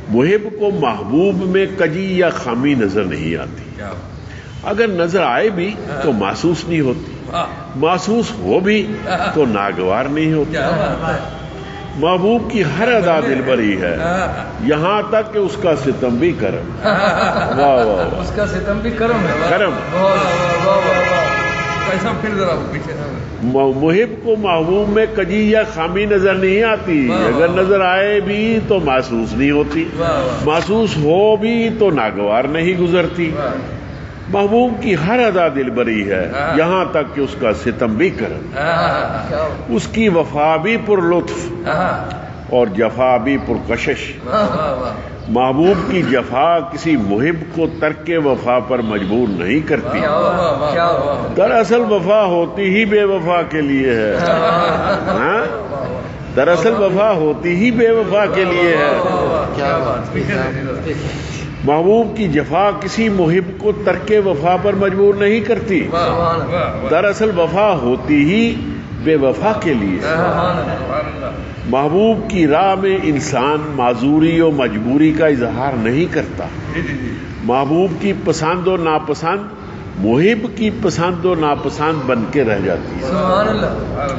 محب کو محبوب میں کجی یا خامی نظر نہیں آتی، اگر نظر آئے بھی تو محسوس نہیں ہوتی، محسوس ہو بھی تو ناگوار نہیں ہوتی۔ محبوب کی ہر ادا دل بری ہے، یہاں تک کہ اس کا ستم بھی کرم۔ واہ واہ، اس کا ستم بھی کرم ہے، کرم۔ محب کو محبوب میں کجی یا خامی نظر نہیں آتی، اگر نظر آئے بھی تو محسوس نہیں ہوتی، محسوس ہو بھی تو ناگوار نہیں گزرتی۔ محبوب کی ہر ادا دل بری ہے، یہاں تک کہ اس کا ستم بھی کرم، اس کی وفا بھی پر لطف اور جفا بھی پر کشش۔ محبوب کی جفا کسی محب کو ترک وفا پر مجبور نہیں کرتی، دراصل وفا ہوتی ہی بے وفا کے لیے ہے، دراصل وفا ہوتی ہی بے وفا کے لیے ہے۔ محبوب کی جفا کسی محب کو ترک وفا پر مجبور نہیں کرتی، دراصل وفا ہوتی ہی بے وفا کے لیے۔ محبوب کی راہ میں انسان معذوری و مجبوری کا اظہار نہیں کرتا، محبوب کی پسند و ناپسند محب کی پسند و ناپسند بن کے رہ جاتی ہے۔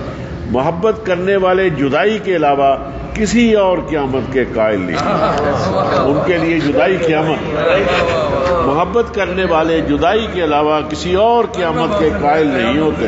محبت کرنے والے جدائی کے علاوہ کسی اور قیامت کے قائل نہیں، ان کے لیے جدائی قیامت، محبت کرنے والے جدائی کے علاوہ کسی اور قیامت کے قائل نہیں ہوتے۔